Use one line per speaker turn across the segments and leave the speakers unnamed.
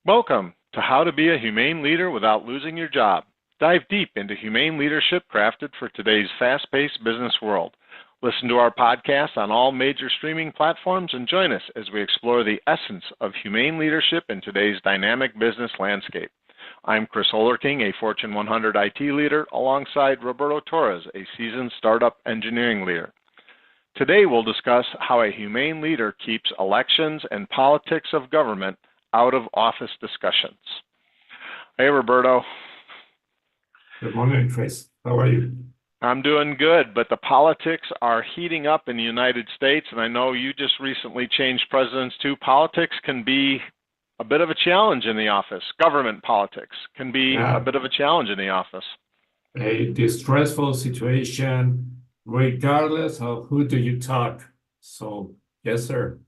Welcome to How to Be a Humane Leader Without Losing Your Job. Dive deep into humane leadership crafted for today's fast-paced business world. Listen to our podcast on all major streaming platforms and join us as we explore the essence of humane leadership in today's dynamic business landscape. I'm Chris Hollerking, a Fortune 100 IT leader, alongside Roberto Torres, a seasoned startup engineering leader. Today we'll discuss how a humane leader keeps elections and politics of government out of office discussions. Hey, Roberto.
Good morning, Chris. How are you?
I'm doing good, but the politics are heating up in the United States, and I know you just recently changed presidents too. Politics can be a bit of a challenge in the office. Government politics can be a bit of a challenge in the office.
A distressful situation, regardless of who do you talk. So, yes, sir.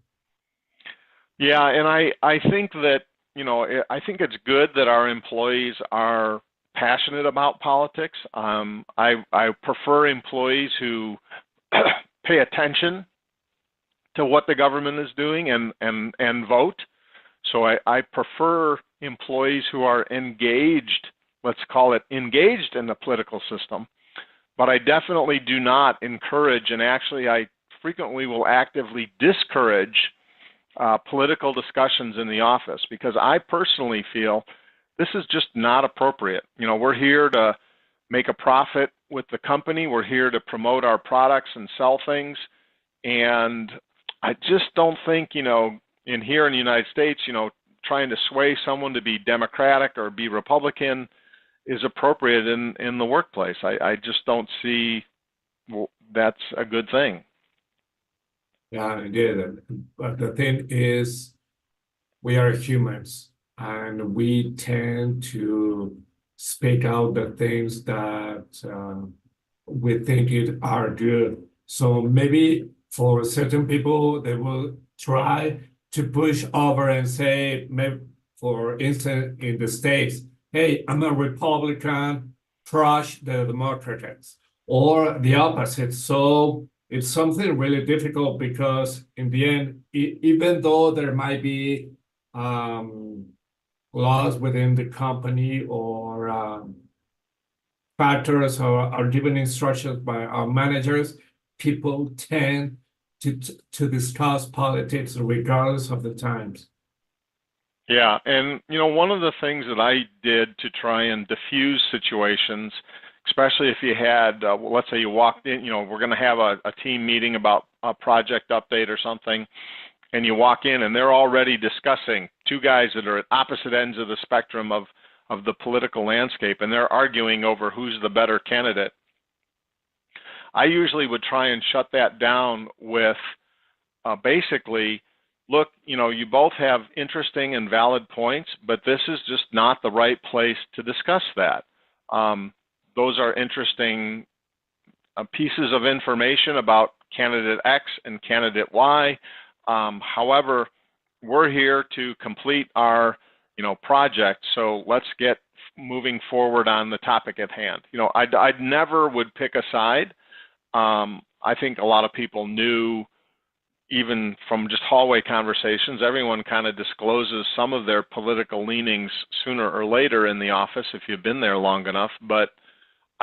Yeah, and I think that, I think it's good that our employees are passionate about politics. I prefer employees who pay attention to what the government is doing and vote. So I prefer employees who are engaged, let's call it engaged in the political system, but I definitely do not encourage, and actually I frequently will actively discourage political discussions in the office, because I personally feel this is just not appropriate. We're here to make a profit with the company. We're here to promote our products and sell things. And I just don't think, here in the United States, trying to sway someone to be Democratic or be Republican is appropriate in the workplace. I just don't see that's a good thing.
Yeah, indeed. But the thing is, we are humans, and we tend to speak out the things that we think are good. So maybe for certain people, they will try to push over and say, maybe, for instance, in the States, hey, I'm a Republican, crush the Democrats, or the opposite. So it's something really difficult, because in the end, even though there might be laws within the company or factors or given instructions by our managers, people tend to discuss politics regardless of the times.
Yeah, and one of the things that I did to try and diffuse situations, especially if you had, let's say you walked in, we're going to have a team meeting about a project update or something, and you walk in and they're already discussing, two guys that are at opposite ends of the spectrum of the political landscape, and they're arguing over who's the better candidate. I usually would try and shut that down with basically, look, you both have interesting and valid points, but this is just not the right place to discuss that. Those are interesting pieces of information about candidate X and candidate Y. However, we're here to complete our, project, so let's get moving forward on the topic at hand. I never would pick a side. I think a lot of people knew, even from just hallway conversations, everyone kind of discloses some of their political leanings sooner or later in the office if you've been there long enough, but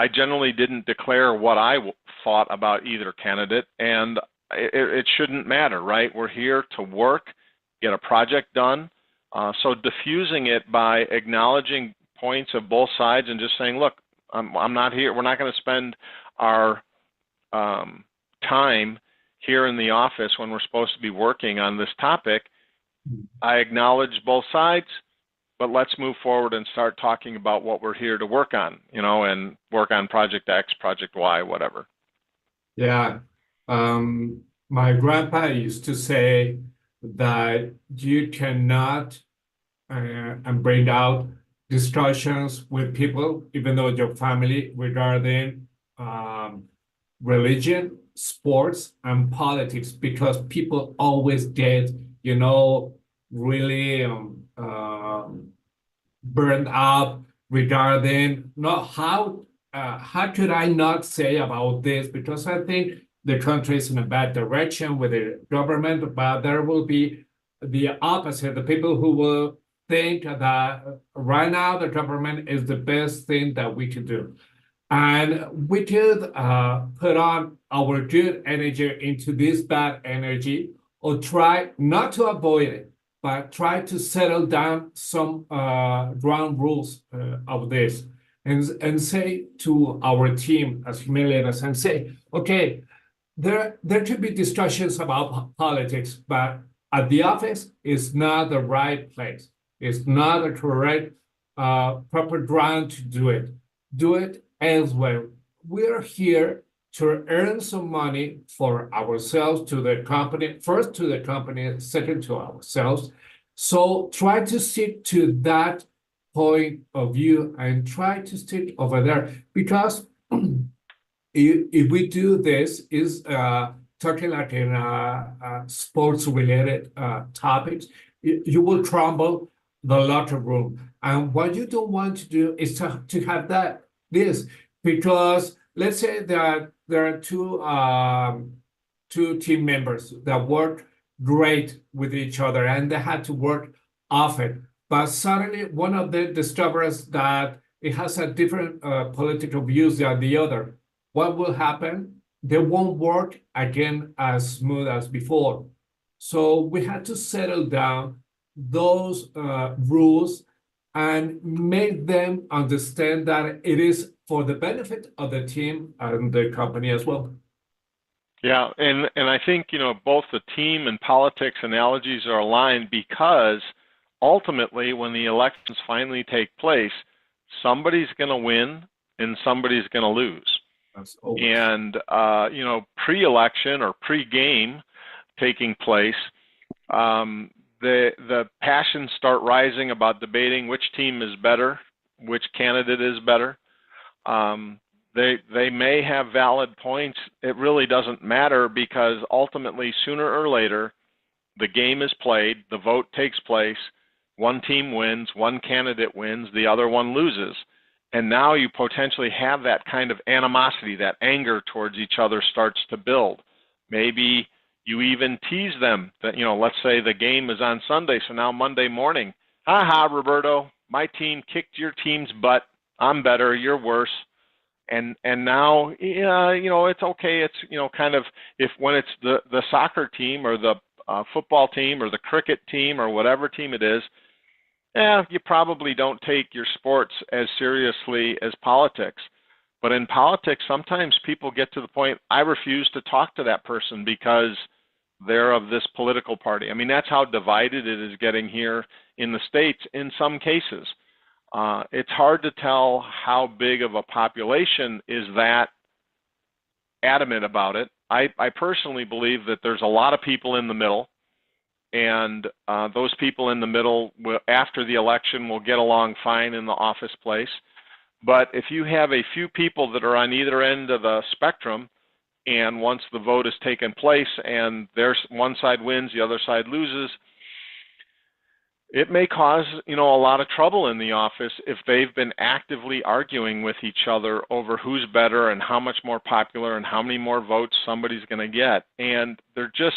I generally didn't declare what I thought about either candidate, and it shouldn't matter, right? We're here to work, get a project done. So diffusing it by acknowledging points of both sides and just saying, look, I'm not here. We're not going to spend our time here in the office when we're supposed to be working on this topic. I acknowledge both sides, but let's move forward and start talking about what we're here to work on, and work on project X, project Y, whatever.
Yeah. My grandpa used to say that you cannot bring out discussions with people, even though your family, regarding religion, sports, and politics, because people always get, really burned out regarding how could I not say about this, because I think the country is in a bad direction with the government, but there will be the opposite, the people who will think that right now the government is the best thing that we can do. And we could put on our good energy into this bad energy, or try not to avoid it, but try to settle down some ground rules of this, and say to our team as humane leaders, and say, okay, there could be discussions about politics, but at the office is not the right place. It's not the correct, proper ground to do it. Do it elsewhere. We're here to earn some money for ourselves, to the company, first to the company, second to ourselves. So try to stick to that point of view and try to stick over there, because if we do this, is talking like in sports related topics, you will crumble the locker room. And what you don't want to do is to have this, because let's say that there are two team members that work great with each other and they had to work often. But suddenly one of them discovers that it has a different political views than the other. What will happen? They won't work again as smooth as before. So we had to settle down those rules and make them understand that it is for the benefit of the team and the company as well.
Yeah, and I think, both the team and politics analogies are aligned, because ultimately when the elections finally take place, somebody's going to win and somebody's going to lose. And, pre-election or pre-game taking place, the passions start rising about debating which team is better, which candidate is better. They may have valid points. It really doesn't matter, because ultimately, sooner or later, the game is played, the vote takes place, one team wins, one candidate wins, the other one loses. And now you potentially have that kind of animosity, that anger towards each other starts to build. Maybe you even tease them that, let's say the game is on Sunday, so now Monday morning, Roberto, my team kicked your team's butt. I'm better, you're worse. And now, it's okay. It's, kind of, when it's the soccer team or the football team or the cricket team or whatever team it is, you probably don't take your sports as seriously as politics. But in politics, sometimes people get to the point, I refuse to talk to that person because they're of this political party. I mean, that's how divided it is getting here in the States in some cases. It's hard to tell how big of a population is that adamant about it. I personally believe that there's a lot of people in the middle, and those people in the middle, after the election, will get along fine in the office place. But if you have a few people that are on either end of the spectrum, and once the vote has taken place and there's one side wins, the other side loses, it may cause, a lot of trouble in the office if they've been actively arguing with each other over who's better and how much more popular and how many more votes somebody's going to get. And they're just,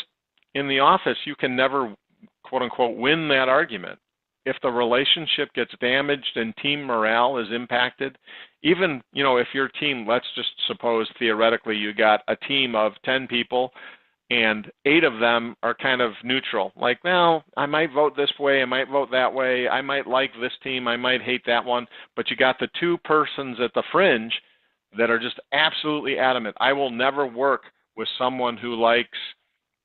in the office, you can never, quote unquote, win that argument. If the relationship gets damaged and team morale is impacted, even, if your team, let's just suppose theoretically you got a team of 10 people and 8 of them are kind of neutral. Like, well, I might vote this way, I might vote that way, I might like this team, I might hate that one, but you got the 2 persons at the fringe that are just absolutely adamant. I will never work with someone who likes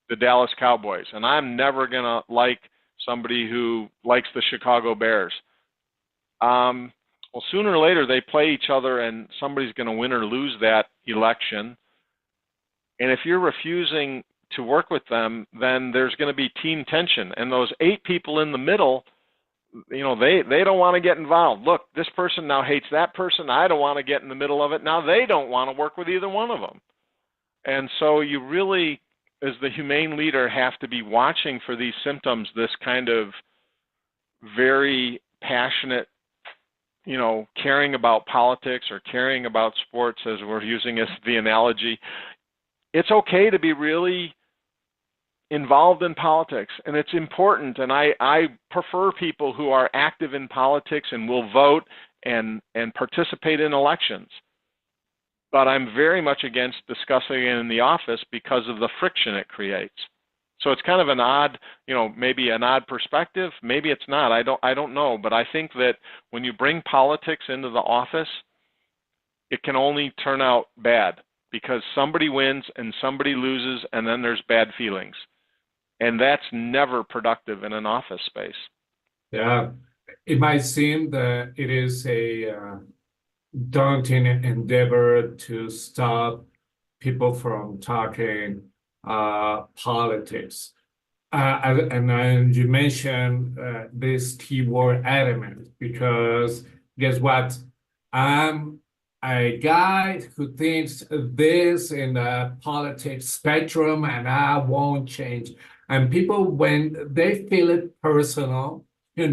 the Dallas Cowboys, and I'm never going to like somebody who likes the Chicago Bears. Well, sooner or later they play each other and somebody's going to win or lose that election. And if you're refusing to work with them, then there's going to be team tension. And those 8 people in the middle, they don't want to get involved. Look, this person now hates that person. I don't want to get in the middle of it. Now they don't want to work with either one of them. And so you really, as the humane leader, have to be watching for these symptoms, this kind of very passionate, caring about politics or caring about sports, as we're using as the analogy. It's okay to be really involved in politics, and it's important, and I prefer people who are active in politics and will vote and participate in elections. But I'm very much against discussing it in the office because of the friction it creates. So it's kind of an odd, maybe an odd perspective. Maybe it's not. I don't know. But I think that when you bring politics into the office, it can only turn out bad because somebody wins and somebody loses, and then there's bad feelings. And that's never productive in an office space.
Yeah, it might seem that it is a daunting endeavor to stop people from talking politics. And you mentioned this keyword element because guess what? I'm a guy who thinks this in the politics spectrum and I won't change. And people, when they feel it personal, they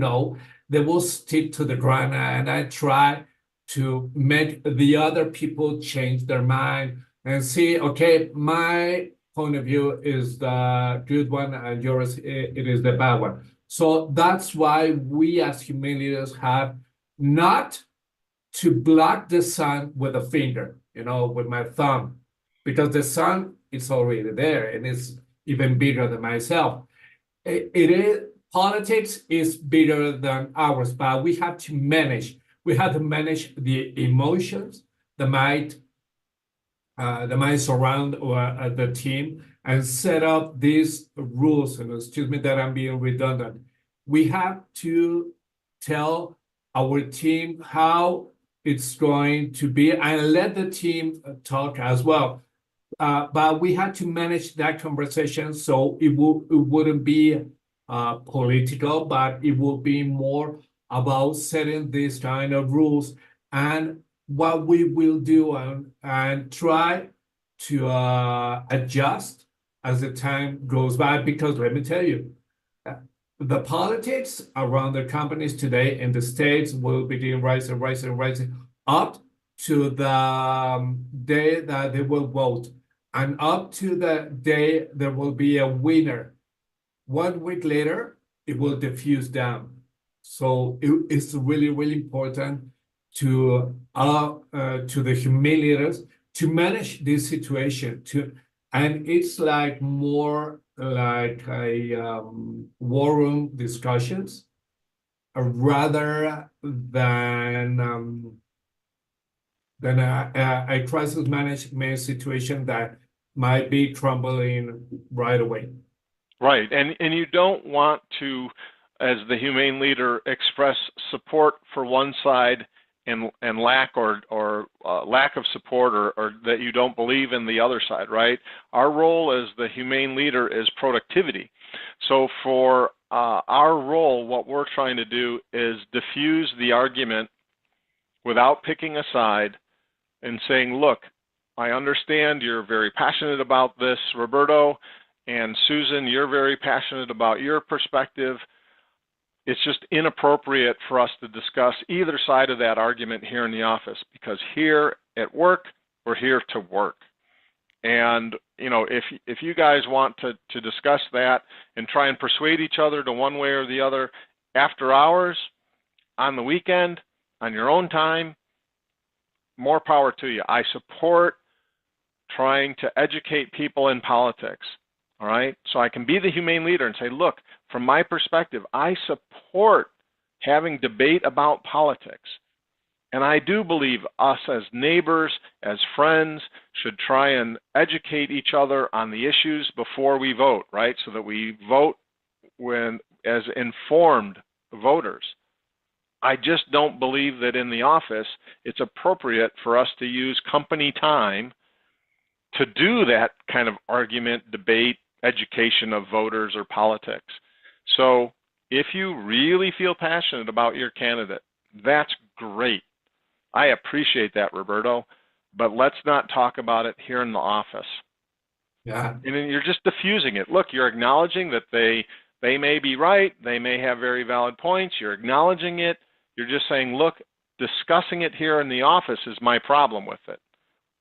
will stick to the ground. And I try to make the other people change their mind and see, okay, my point of view is the good one and yours, it is the bad one. So that's why we as human leaders have not to block the sun with a finger, with my thumb, because the sun is already there and it's even bigger than myself. It is politics is bigger than ours, but we have to manage. We have to manage the emotions that might surround the team and set up these rules. And excuse me that I'm being redundant. We have to tell our team how it's going to be and let the team talk as well. But we had to manage that conversation so it wouldn't be political, but it will be more about setting these kind of rules and what we will do and try to adjust as the time goes by. Because let me tell you, the politics around the companies today in the States will begin rising up to the day that they will vote and up to the day there will be a winner. 1 week later, it will diffuse down. So it's really, really important to the human leaders to manage this situation. And it's like more like a war room discussions rather than a crisis management situation that might be crumbling right away.
Right, and you don't want to, as the humane leader, express support for one side and lack lack of support or that you don't believe in the other side, right? Our role as the humane leader is productivity. So for our role, what we're trying to do is diffuse the argument without picking a side and saying, look, I understand you're very passionate about this, Roberto, and Susan, you're very passionate about your perspective. It's just inappropriate for us to discuss either side of that argument here in the office because here at work, we're here to work. And, if you guys want to discuss that and try and persuade each other to one way or the other after hours, on the weekend, on your own time, more power to you. I support trying to educate people in politics. All right, so I can be the humane leader and say, look, from my perspective, I support having debate about politics. And I do believe us as neighbors, as friends, should try and educate each other on the issues before we vote, right? So that we vote as informed voters. I just don't believe that in the office it's appropriate for us to use company time to do that kind of argument, debate, education of voters or politics. So if you really feel passionate about your candidate, that's great. I appreciate that, Roberto, but let's not talk about it here in the office.
Yeah.
And then you're just diffusing it. Look, you're acknowledging that they may be right. They may have very valid points. You're acknowledging it. You're just saying, look, discussing it here in the office is my problem with it.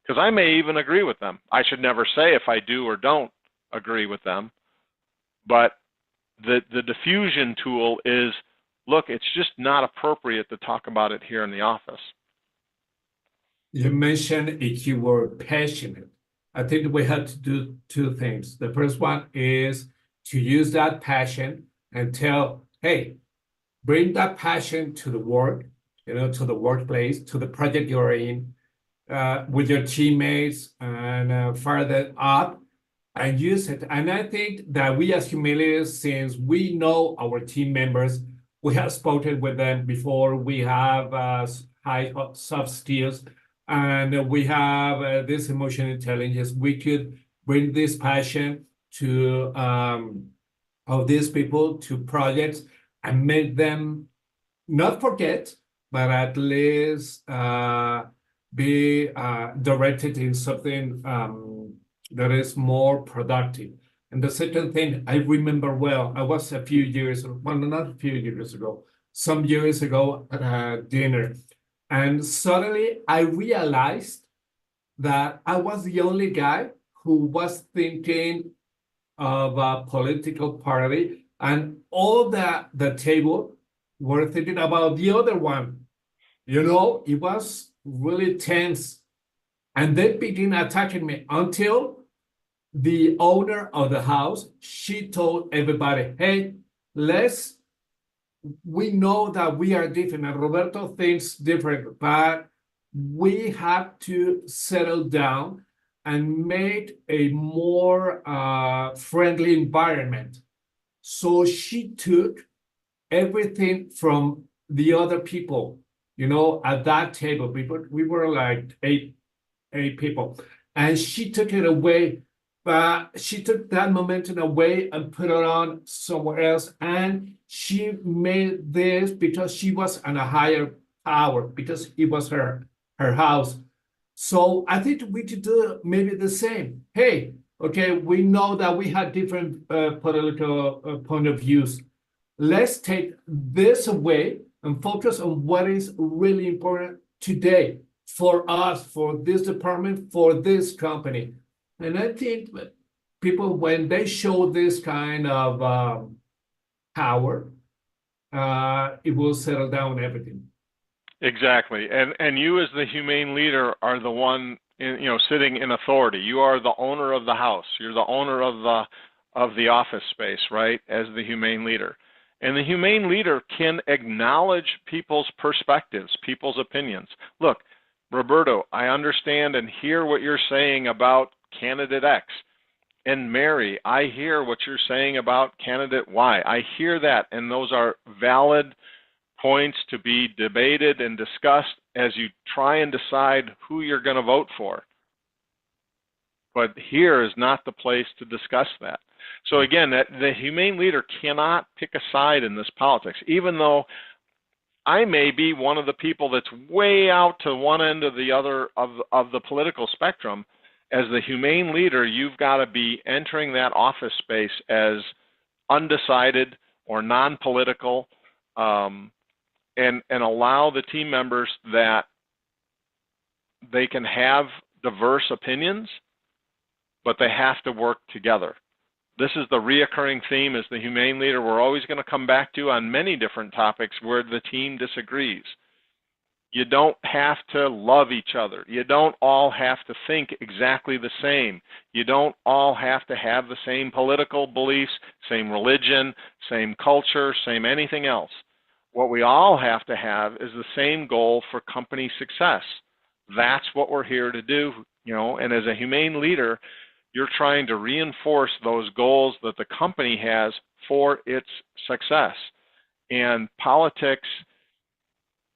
Because I may even agree with them. I should never say if I do or don't agree with them. But the diffusion tool is, look, it's just not appropriate to talk about it here in the office.
You mentioned a keyword, passionate. I think we have to do two things. The first one is to use that passion and tell, hey, bring that passion to the work, to the workplace, to the project you're in, with your teammates, and fire that up and use it. And I think that we as humane leaders, since we know our team members, we have spoken with them before, we have high soft skills, and we have this emotional intelligence. We could bring this passion to of these people to projects and make them not forget, but at least be directed in something that is more productive. And the second thing I remember well, I was a few years, well, not a few years ago, some years ago at a dinner. And suddenly I realized that I was the only guy who was thinking of a political party, and all the table were thinking about the other one. It was really tense. And they began attacking me until the owner of the house, she told everybody, hey, we know that we are different and Roberto thinks different, but we have to settle down and make a more friendly environment. So she took everything from the other people, at that table. We were like eight people, and she took it away. But she took that momentum away and put it on somewhere else. And she made this because she was on a higher power, because it was her house. So I think we could do maybe the same. Hey, okay, we know that we had different political point of views. Let's take this away and focus on what is really important today for us, for this department, for this company. And I think that people, when they show this kind of power, it will settle down everything.
Exactly. And you as the humane leader are the one sitting in authority. You are the owner of the house. You're the owner of the office space, right? As the humane leader. And the humane leader can acknowledge people's perspectives, people's opinions. Look, Roberto, I understand and hear what you're saying about candidate X. And Mary, I hear what you're saying about candidate Y. I hear that, and those are valid points to be debated and discussed as you try and decide who you're going to vote for. But here is not the place to discuss that. So again, the humane leader cannot pick a side in this politics, even though I may be one of the people that's way out to one end of the other of the political spectrum. As the humane leader, you've got to be entering that office space as undecided or non-political, and allow the team members that they can have diverse opinions, but they have to work together. This is the reoccurring theme as the humane leader we're always going to come back to on many different topics where the team disagrees. You don't have to love each other. You don't all have to think exactly the same. You don't all have to have the same political beliefs, same religion, same culture, same anything else. What we all have to have is the same goal for company success. That's what we're here to do, and as a humane leader, you're trying to reinforce those goals that the company has for its success. And politics,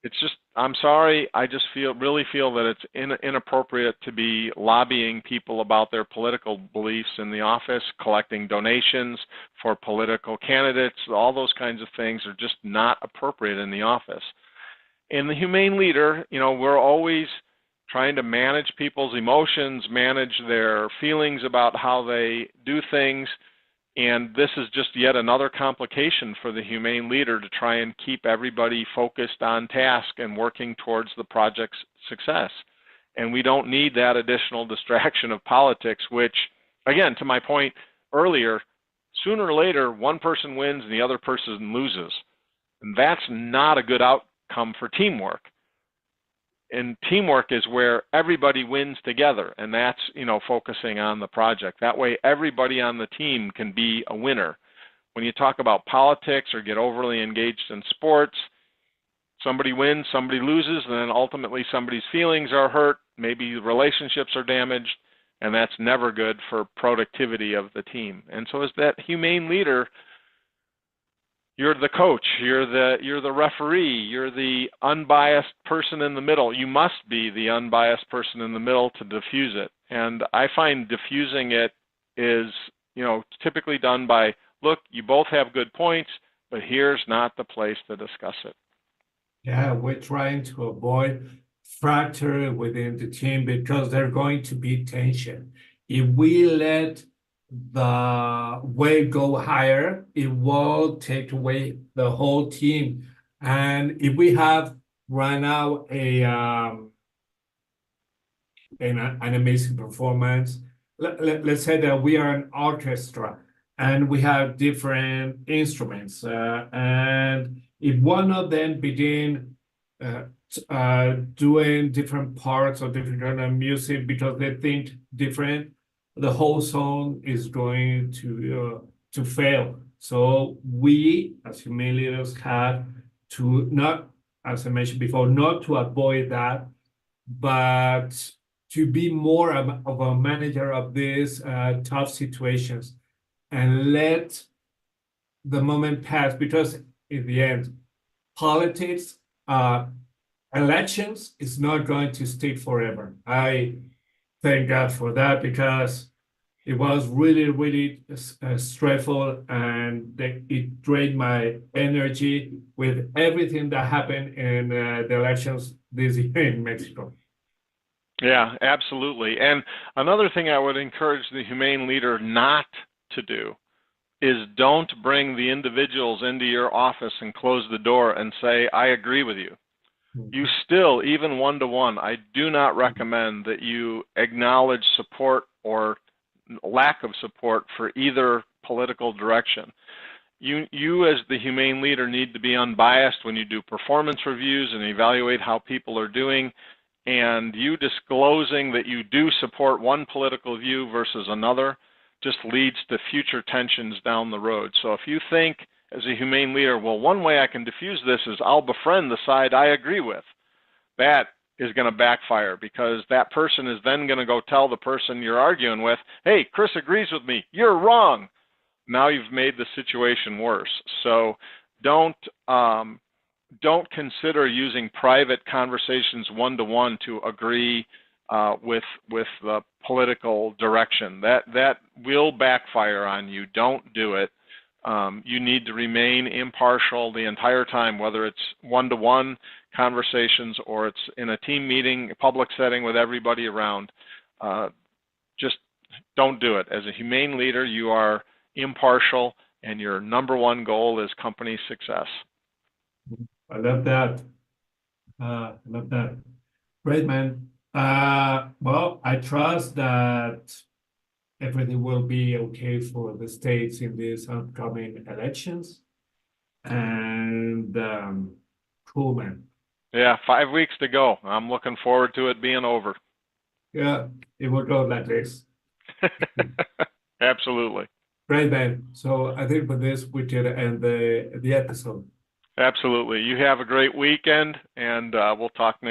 it's just, I'm sorry, I just really feel that it's inappropriate to be lobbying people about their political beliefs in the office, collecting donations for political candidates. All those kinds of things are just not appropriate in the office. And the humane leader, we're always trying to manage people's emotions, manage their feelings about how they do things. And this is just yet another complication for the humane leader to try and keep everybody focused on task and working towards the project's success. And we don't need that additional distraction of politics, which, again, to my point earlier, sooner or later, one person wins and the other person loses. And that's not a good outcome for teamwork. And teamwork is where everybody wins together, and that's, focusing on the project. That way, everybody on the team can be a winner. When you talk about politics or get overly engaged in sports, somebody wins, somebody loses, and then ultimately somebody's feelings are hurt, maybe relationships are damaged, and that's never good for productivity of the team. And so as that humane leader, you're the coach, you're the referee, you're the unbiased person in the middle. You must be the unbiased person in the middle to diffuse it. And I find diffusing it is, typically done by, look, you both have good points, but here's not the place to discuss it.
Yeah, we're trying to avoid fracture within the team because there's going to be tension. If we let the wave go higher, it will take away the whole team. And if we have right now an amazing performance, let's say that we are an orchestra and we have different instruments, and if one of them begin doing different parts of different kind of music because they think different, the whole song is going to fail. So we, as human leaders, have to not, as I mentioned before, not to avoid that, but to be more of a manager of these tough situations and let the moment pass, because in the end, politics, elections is not going to stick forever. I thank God for that, because it was really, really stressful, and it drained my energy with everything that happened in the elections this year in Mexico.
Yeah, absolutely. And another thing I would encourage the humane leader not to do is don't bring the individuals into your office and close the door and say, I agree with you. You still, even one-to-one, I do not recommend that you acknowledge support or lack of support for either political direction. You as the humane leader need to be unbiased when you do performance reviews and evaluate how people are doing, and you disclosing that you do support one political view versus another just leads to future tensions down the road. So if you think as a humane leader, well, one way I can diffuse this is I'll befriend the side I agree with, that is going to backfire, because that person is then going to go tell the person you're arguing with, hey, Chris agrees with me, you're wrong. Now you've made the situation worse. So don't consider using private conversations one-to-one to agree with the political direction. That will backfire on you. Don't do it. You need to remain impartial the entire time, whether it's one-to-one conversations or it's in a team meeting, a public setting with everybody around. Just don't do it. As a humane leader, you are impartial, and your number one goal is company success.
I love that. I love that. Great, man. Well, I trust that everything will be okay for the states in these upcoming elections. And cool, man.
Yeah, 5 weeks to go. I'm looking forward to it being over.
Yeah, it will go like this.
Absolutely.
Great, man. So I think with this, we can end the episode.
Absolutely. You have a great weekend, and we'll talk next.